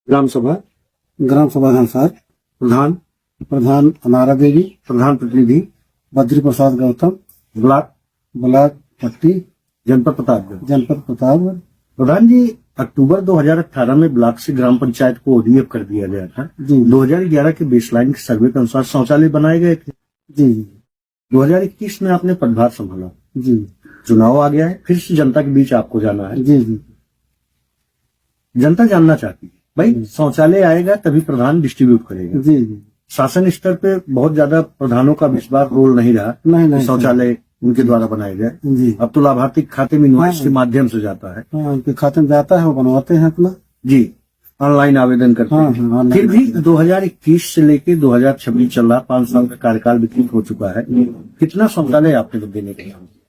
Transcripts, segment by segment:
ग्राम सभा, ग्राम सभा धनसार, प्रधान, प्रधान अनारा देवी, प्रधान प्रतिनिधि, बद्री प्रसाद गौतम, ब्लॉक, ब्लॉक पट्टी, जनपद प्रतापगढ़। जनपद प्रतापगढ़। प्रधान जी, अक्टूबर 2018 में ब्लॉक से ग्राम पंचायत को ओडीएफ कर दिया गया था। जी 2011 के बेसलाइन के सर्वे के अनुसार शौचालय बनाए गए थे। जी 2021 में आपने पदभार संभाला, जी चुनाव आ गया है, फिर से जनता के बीच आपको जाना है। जी जी जनता जानना चाहती है भाई, शौचालय आएगा तभी प्रधान डिस्ट्रीब्यूट करेगा। जी जी शासन स्तर पे बहुत ज्यादा प्रधानों का विश्वास रोल नहीं रहा नहीं शौचालय उनके द्वारा बनाए गए। जी अब तो लाभार्थी के खाते में इनवॉइस के माध्यम से जाता है। हाँ, उनके खाते में जाता है, वो बनवाते हैं अपना। जी, ऑनलाइन आवेदन करते हाँ, हैं। हाँ, फिर भी 2021 से लेके 2026 चल रहा, 5 साल का कार्यकाल व्यतीत हो चुका है। कितना शौचालय आपने लोग देने का काम किया?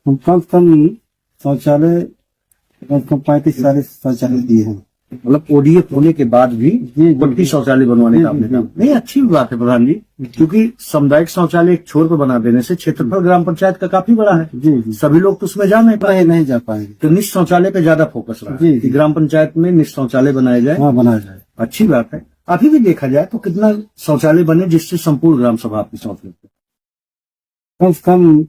हम कम से कम शौचालय 35-40 शौचालय दिए हैं। मतलब ओडीएफ होने के बाद भी जी, 32 शौचालय बनवाने का आपने काम। नहीं, अच्छी बात है प्रधान जी, क्योंकि सामुदायिक शौचालय एक छोर पर बना देने से क्षेत्रफल ग्राम पंचायत का काफी बड़ा है। जी जी सभी लोग तो उसमें जा नहीं पाए, नहीं जा पाएंगे। तो निश्चित शौचालय पे ज्यादा फोकस रहा जी, है कि जी। ग्राम पंचायत में निश्चित शौचालय बनाया जाए। हाँ, बनाया जाए। अच्छी बात है। अभी भी देखा जाए तो कितना शौचालय बने जिससे संपूर्ण ग्राम सभा आपकी सोच लेते? कम से कम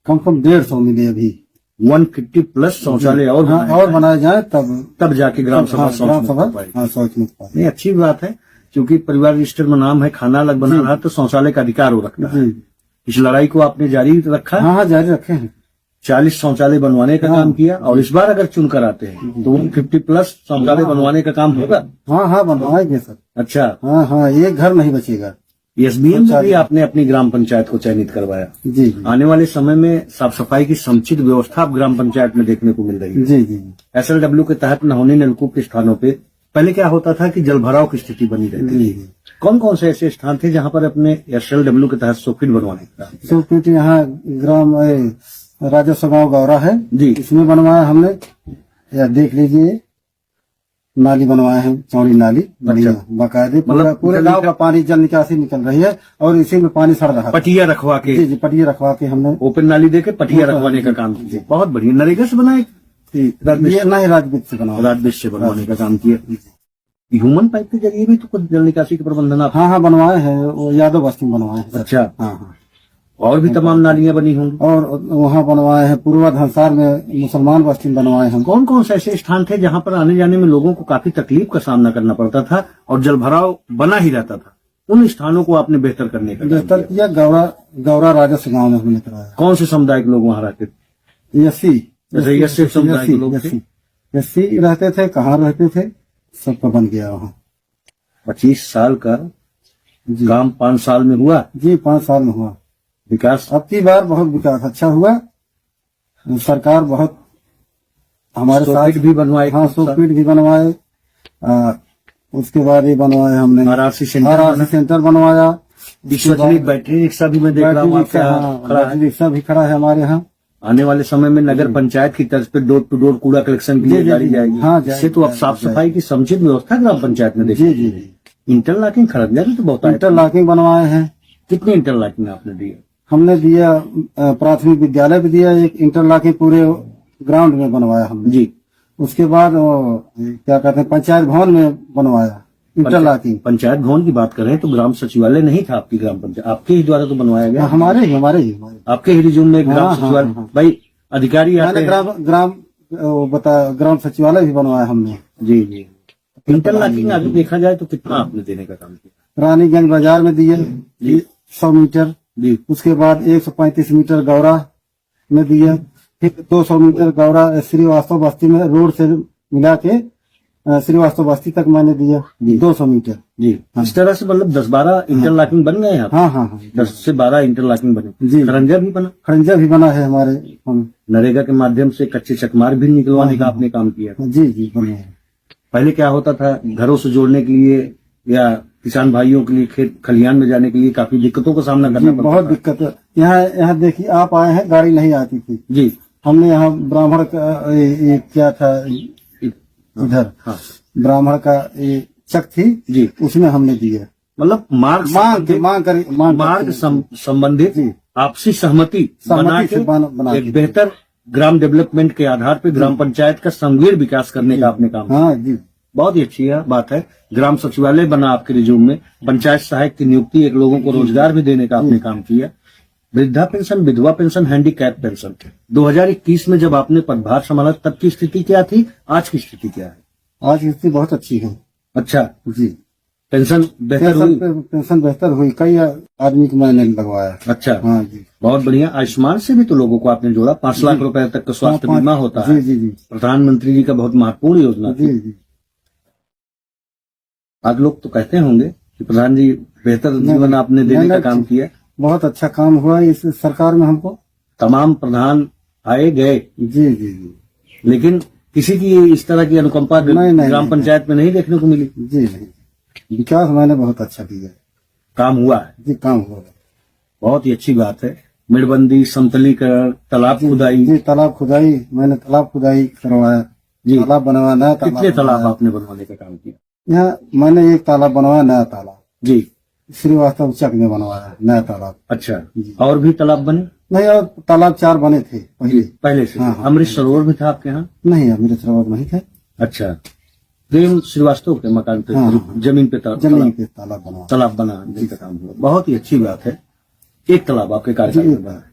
150 मिले अभी। 150 प्लस शौचालय और हाँ, और बनाया जाए तब जाके ग्राम सभा हाँ, शौच ग्राम मुक्त सभा हो पाएगी। हाँ, शौच मुक्त पाएगी। नहीं, अच्छी बात है, क्योंकि परिवार रजिस्टर में नाम है, खाना अलग बना रहा तो शौचालय का अधिकार हो रखता है। जी इस लड़ाई को आपने जारी रखा। हाँ हाँ, जारी रखे हैं। 40 शौचालय बनवाने का काम किया, और इस बार अगर चुन कर आते हैं तो 150 प्लस शौचालय बनवाने का काम होगा। हाँ हाँ, बनवाएंगे सर। अच्छा, हाँ हाँ, एक घर नहीं बचेगा। एसडीएम में भी आपने अपनी ग्राम पंचायत को चयनित करवाया। जी आने वाले समय में साफ सफाई की समुचित व्यवस्था अब ग्राम पंचायत में देखने को मिल रही है। जी जी एसएलडब्ल्यू के तहत नहोनी नलकूप के स्थानों पे पहले क्या होता था कि जल भराव की स्थिति बनी रहती जी थी। कौन कौन से ऐसे स्थान थे जहां पर अपने एसएलडब्ल्यू के तहत सोफिट बनवाने का? सोपीट यहाँ ग्राम राजस्व गाँव गौरा है जी, इसमें बनवाया हमने। या देख लीजिए, नाली बनवाए हैं, चौड़ी नाली बढ़िया बाकायदे। पूरे गांव का पानी जल निकासी निकल रही है और इसी में पानी सड़ रहा है। पटिया रखवा के, जी जी, पटिया रखवा के हमने ओपन नाली देके पटिया रखवाने का काम किया। बहुत बढ़िया। नरेगा से बनाए, ये नहीं राजपूत से बनवाया। राजवेश से बनवाने का काम किया। ह्यूमन पाइप के जरिए भी तो कुछ जल निकासी के प्रबंधन आप? हाँ हाँ, बनवाए हैं, वो यादव बस्ती में बनवाए हैं। अच्छा, हाँ हाँ, और भी तमाम नालियां बनी होंगी। और वहाँ बनवाए हैं पूर्वा धनसार में, मुसलमान बस्ती में बनवाए हैं। कौन कौन से ऐसे स्थान थे जहां पर आने जाने में लोगों को काफी तकलीफ का सामना करना पड़ता था और जल भराव बना ही रहता था? उन स्थानों को आपने बेहतर करने का काम बेहतर किया। किया। गौरा राजस्व गाँव में हमने कराया। कौन से समुदाय के लोग वहां रहते थे? एससी समुदाय के लोग थे। एससी रहते थे, कहाँ रहते थे, सबका बन गया वहाँ। 25 साल का जी काम 5 साल में हुआ। जी, 5 साल में हुआ विकास अब की बार बहुत विकास अच्छा हुआ। सरकार बहुत हमारे साथ सोफिट भी बनवाए। हाँ, सोपीट भी बनवाए। उसके बाद ये बनवाए हमने आरआरसी सेंटर बनवाया। विश्वसनीय बैटरी रिक्शा भी मैं देख रहा हूँ आपके यहाँ खड़ा है। बैटरी रिक्शा भी खड़ा है हमारे यहाँ। आने वाले समय में नगर पंचायत की तर्ज पे डोर टू डोर कूड़ा कलेक्शन के लिए जी, गाड़ी जी, जाएगी। हाँ, इससे तो अब साफ सफाई की समुचित व्यवस्था ग्राम पंचायत में जी देखी। जी जी, इंटरलॉकिंग खड़गपुर में तो बहुत है। इंटरलॉकिंग बनवाए हैं। कितनी इंटरलॉकिंग आपने दी? हमने दिया प्राथमिक विद्यालय भी दिया, एक इंटरलॉकिंग पूरे ग्राउंड में बनवाया हमने। जी, उसके बाद क्या कहते हैं, पंचायत भवन में बनवाया इंटरलॉकिंग। पंचायत भवन की बात करें तो ग्राम सचिवालय नहीं था आपकी ग्राम पंचायत, आपके ही द्वारा तो बनवाया गया। हमारे ही आपके ही रिज्यूम में ग्राम हाँ, सचिवालय। हाँ। भाई अधिकारी आते हैं। ग्राम सचिवालय भी बनवाया हमने। जी जी। इंटरलॉकिंग आगे देखा जाए तो कितना आपने देने का काम किया? रानीगंज बाजार में दिए जी। 100 मीटर। जी, उसके बाद 135 मीटर गौरा में दिया। फिर 200 मीटर गौरा श्रीवास्तव बस्ती में रोड से मिला के श्रीवास्तव बस्ती तक मैंने दिया जी। 200 मीटर। जी। इस तरह से मतलब 10-12 इंटरलॉकिंग बन गए हैं। हाँ हाँ हाँ, 10 से 12 इंटरलॉकिंग बने। जी। खरंजा भी बना। खरंजा भी बना है हमारे। नरेगा के माध्यम से कच्चे चकमार भी निकलवाने का आपने काम किया। जी जी, बना है। पहले क्या होता था, घरों से जोड़ने के लिए या किसान भाइयों के लिए खेत खलिहान में जाने के लिए काफी दिक्कतों का सामना करना पड़ता बहुत था। दिक्कत है। यहाँ देखिए, आप आए हैं, गाड़ी नहीं आती थी। जी। हमने यहाँ ब्राह्मण का ये क्या था इधर, हाँ। ब्राह्मण का ये चक थी जी, उसमें हमने दिया। मतलब मार्ग संबंधित जी। आपसी सहमति बना से बना के के एक बेहतर ग्राम डेवलपमेंट के आधार पर ग्राम पंचायत का समग्र विकास करने का आपने काम। हाँ जी, बहुत ही अच्छी बात है। ग्राम सचिवालय बना आपके रिज्यूम में, पंचायत सहायक की नियुक्ति, एक लोगों को रोजगार भी देने का आपने काम किया, वृद्धा पेंशन, विधवा पेंशन, हैंडीकैप पेंशन। 2021 में जब आपने पदभार संभाला तब की स्थिति क्या थी, आज की स्थिति क्या है? आज की स्थिति बहुत अच्छी है। अच्छा जी, पेंशन बेहतर हुई? पेंशन बेहतर हुई, कई आदमी को मैंने लगवाया। अच्छा हाँ जी, बहुत बढ़िया। आयुष्मान से भी तो लोगों को आपने जोड़ा, 5 लाख रुपए तक का स्वास्थ्य बीमा होता है। जी जी, प्रधानमंत्री जी का बहुत महत्वपूर्ण योजना थी। जी जी। आज लोग तो कहते होंगे कि प्रधान जी बेहतर जीवन आपने देने का काम किया। बहुत अच्छा काम हुआ इस सरकार में हमको। तमाम प्रधान आए गए, जी जी जी, लेकिन किसी की इस तरह की अनुकंपा ग्राम पंचायत में नहीं देखने को मिली। जी नहीं, विकास मैंने बहुत अच्छा किया, काम हुआ है जी, काम हुआ। बहुत ही अच्छी बात है। मेड़बंदी, समतलीकरण, तालाब खुदाई। जी, तालाब खुदाई, मैंने तालाब खुदाई करवाया जी, तालाब बनवाया, नया तालाब। कितने तालाब आपने बनवाने का काम किया? यहाँ मैंने एक तालाब बनवाया, नया तालाब। जी, श्रीवास्तव चक में बनवाया नया तालाब। अच्छा, और भी तालाब बने? नहीं, और तालाब 4 बने थे पहले से। हाँ, अमृत सरोवर भी था आपके यहाँ? नहीं, अमृत सरोवर नहीं थे। अच्छा, प्रेम श्रीवास्तव के मकान पे जमीन पे जमीन पे तालाब बनवा, तालाब बनाने का काम हुआ। बहुत ही अच्छी बात है। एक तालाब आपके कार्यकाल में बना,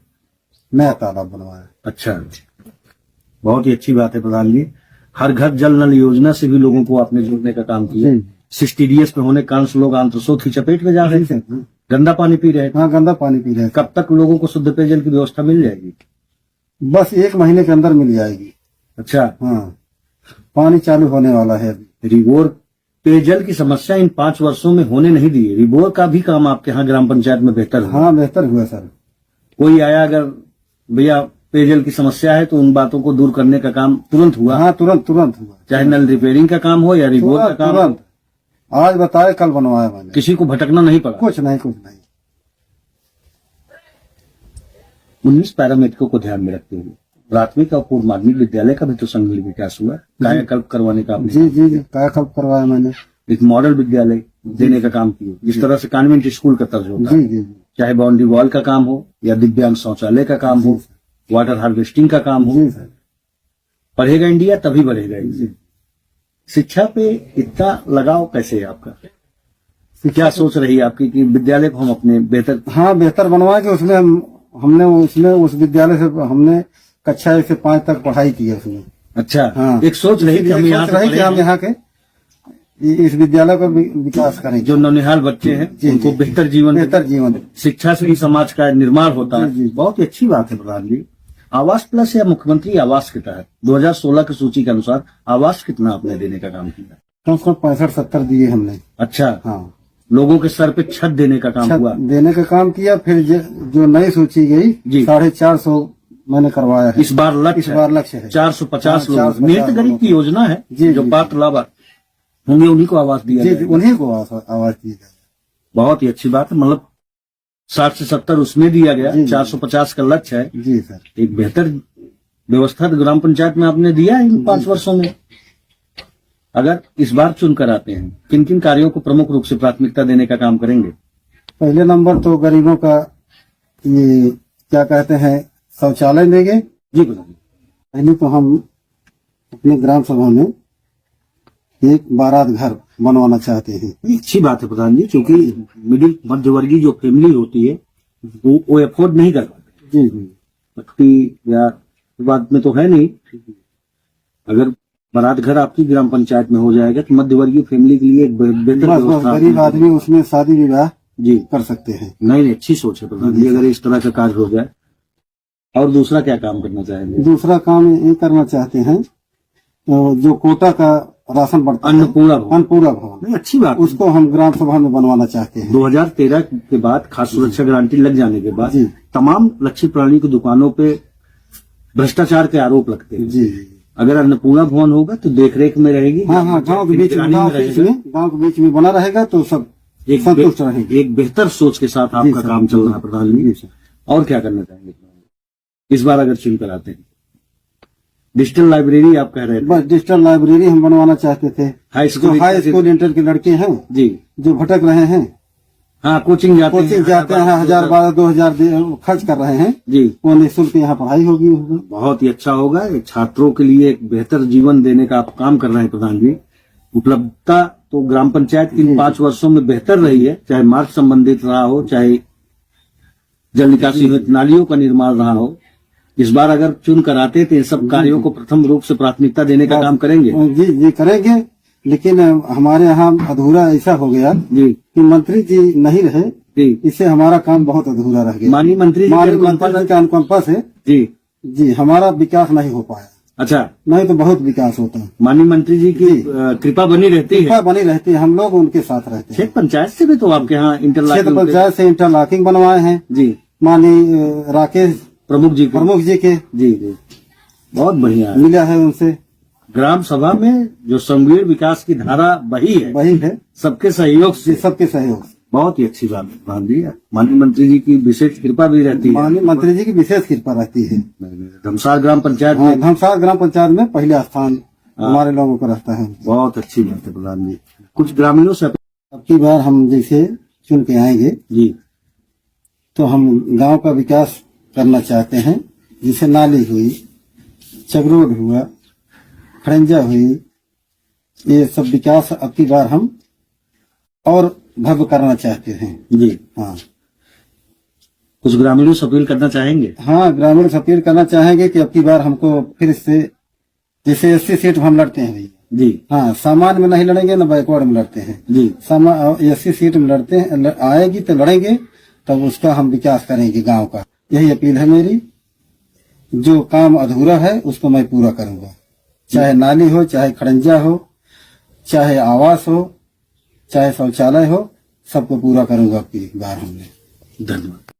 नया तालाब बनवाया। अच्छा, बहुत ही अच्छी बात है प्रधान जी। हर घर जल नल योजना से भी लोगों को आपने जोड़ने का काम किया। 60 में होने कारण से लोग आंत्रशोथ की चपेट में जा रहे थे, गंदा पानी पी रहे थे। हाँ, गंदा पानी पी रहे थे। कब तक लोगों को शुद्ध पेयजल की व्यवस्था मिल जाएगी? बस 1 महीने के अंदर मिल जाएगी। अच्छा, हाँ, पानी चालू होने वाला है अभी। रिवोर पेयजल की समस्या इन 5 वर्षों में होने नहीं दी है। रिवोर का भी काम आपके यहाँ ग्राम पंचायत में बेहतर हुआ? हाँ, बेहतर हुआ सर। कोई आया अगर भैया पेयजल की समस्या है तो उन बातों को दूर करने का काम तुरंत हुआ? हाँ, तुरंत हुआ। चाहे नल रिपेयरिंग का काम हो या रिवोर का काम हो। आज बताए, कल बनवाया मैंने। किसी को भटकना नहीं पड़ा? कुछ नहीं, कुछ नहीं। 19 पैरामीटरों को ध्यान में रखते हुए प्राथमिक और पूर्व माध्यमिक विद्यालय का भी तो संघीय विकास हुआ, कायाकल्प करवाने का? जी जी जी, कायाकल्प करवाया मैंने। एक मॉडल विद्यालय देने का काम किया, जिस तरह से कॉन्वेंट स्कूल का तर्ज होता है। जी जी, चाहे बाउंड्री वॉल का काम हो या दिव्यांग शौचालय का काम हो, वाटर हार्वेस्टिंग का काम हो। पढ़ेगा इंडिया तभी बढ़ेगा इंडिया। शिक्षा पे इतना लगाव कैसे है आपका? क्या सोच रही है आपकी कि विद्यालय को हम अपने बेहतर? हाँ, बेहतर बनवा के उसमें हमने उस विद्यालय से हमने कक्षा 1 से 5 तक पढ़ाई की है उसमें। अच्छा, हाँ, एक सोच रही कि हम यहाँ के इस विद्यालय को विकास करें। जो नौनिहाल बच्चे हैं उनको बेहतर जीवन, शिक्षा से ही समाज का निर्माण होता है। बहुत ही अच्छी बात है प्रधान जी। आवास प्लस या मुख्यमंत्री आवास के तहत 2016 की सूची के अनुसार आवास कितना आपने देने का काम किया? कम से कम 65-70 दिए हमने। अच्छा, हाँ, लोगों के सर पे छत देने का काम हुआ? देने का काम किया। फिर जो नई सूची गई 450 मैंने करवाया है। इस बार लक्ष्य है 450 लोग। नियत गरीब की योजना है, जो पात्र लाभार्थी होंगे उन्हीं को आवास दिया जाएगा। उन्हीं को आवास दिया जाएगा। बहुत ही अच्छी बात है। मतलब 60 से 70 उसमें दिया गया, 450 का लक्ष्य है। जी सर, एक बेहतर व्यवस्था तो ग्राम पंचायत में आपने दिया है इन 5 वर्षों में। अगर इस बार चुनकर आते हैं, किन किन कार्यों को प्रमुख रूप से प्राथमिकता देने का काम करेंगे? पहले नंबर तो गरीबों का ये क्या कहते हैं, शौचालय देंगे। जी पहले तो हम अपने ग्राम सभा में एक बारात घर बनवाना चाहते हैं। अच्छी बात है प्रधान जी, क्योंकि मिडिल मध्यवर्गीय जो फैमिली होती है वो अफोर्ड नहीं कर पाते। जी, पट्टी या बात में तो है नहीं। अगर बारात घर आपकी ग्राम पंचायत में हो जाएगा तो मध्यवर्गीय फैमिली के लिए एक बेहतर व्यवस्था, गरीब आदमी उसमें शादी विवाह जी कर सकते हैं। नहीं, अच्छी सोच है प्रधान जी, अगर इस तरह का कार्य हो जाए। और दूसरा क्या काम करना चाहेंगे? दूसरा काम ये करना चाहते हैं, जो कोटा का राशन बढ़ता है, अन्नपूर्णा भवन, अच्छी बात, उसको हम ग्राम सभा में बनवाना चाहते हैं। 2013 के बाद खाद्य सुरक्षा गारंटी लग जाने के बाद तमाम लक्षित प्राणी की दुकानों पे भ्रष्टाचार के आरोप लगते हैं। जी, अगर अन्नपूर्णा भवन होगा तो देखरेख में रहेगी। हाँ, गाँव के बीच में बना रहेगा तो सब संतुष्ट रहेंगे। एक बेहतर सोच के साथ आपका काम चल रहा है प्रधान जी। और क्या करना चाहेंगे इस बार अगर चुनकर आते हैं? डिजिटल लाइब्रेरी आप कह रहे थे? बस डिजिटल लाइब्रेरी हम बनवाना चाहते थे। हाई स्कूल इंटर के लड़के हैं जी, जो भटक रहे हैं, हाँ, कोचिंग जाते हैं 1000-12,000 खर्च कर रहे हैं जी, वो निःशुल्क यहाँ पढ़ाई होगी। बहुत ही अच्छा होगा। छात्रों के लिए एक बेहतर जीवन देने का आप काम कर रहे हैं प्रधान जी। उपलब्धता तो ग्राम पंचायत की इन 5 वर्षों में बेहतर रही है, चाहे मार्ग संबंधित रहा हो, चाहे जल निकासी सहित नालियों का निर्माण रहा हो। इस बार अगर चुन कर आते तो इन सब कार्यों को प्रथम रूप से प्राथमिकता देने का काम करेंगे। जी जी करेंगे, लेकिन हमारे यहाँ अधूरा ऐसा हो गया जी कि मंत्री जी नहीं रहे, जी इससे हमारा काम बहुत अधूरा रह गया। माननीय मंत्री जी माननीय के मंत्री जी का अनुकंपा से जी जी हमारा विकास नहीं हो पाया, अच्छा, नहीं तो बहुत विकास होता। माननीय मंत्री जी की कृपा बनी रहती है। कृपा बनी रहती है, हम लोग उनके साथ रहते हैं। क्षेत्र पंचायत से भी तो आपके यहाँ क्षेत्र इंटरलॉकिंग पंचायत से इंटरलॉकिंग बनवाए हैं जी माननीय राकेश प्रमुख जी के जी जी बहुत बढ़िया है। मिला है उनसे। ग्राम सभा में जो संघीय विकास की धारा बही है, वही है सबके सहयोग से, सबके सहयोग। बहुत ही अच्छी बात भान जी। माननीय मंत्री जी की विशेष कृपा भी रहती है। माननीय मंत्री जी की विशेष कृपा रहती है। धमसार ग्राम पंचायत हाँ, में धमसार ग्राम पंचायत में पहला स्थान हमारे लोगों को रहता है। बहुत अच्छी बात है प्रधान जी। कुछ ग्रामीणों से अब की बार हम जैसे चुन के आएंगे जी तो हम गांव का विकास करना चाहते हैं, जैसे नाली हुई, चगरोड हुआ, खड़ंजा हुई, ये सब विकास अब की बार हम और भव्य करना चाहते हैं। जी हाँ कुछ ग्रामीणों से अपील करना चाहेंगे। हाँ, ग्रामीण से अपील करना चाहेंगे कि अब की बार हमको फिर से जैसे 80 सीट हम लड़ते हैं भैया। जी हाँ, सामान्य में नहीं लड़ेंगे ना बैकवर्ड में लड़ते हैं। जी 80 सीट में लड़ते हैं, आएगी तो लड़ेंगे, तब उसका हम विकास करेंगे गांव का। यही अपील है मेरी। जो काम अधूरा है उसको मैं पूरा करूंगा, चाहे नाली हो, चाहे खड़ंजा हो, चाहे आवास हो, चाहे शौचालय हो, सबको पूरा करूंगा अब की बार हमने। धन्यवाद।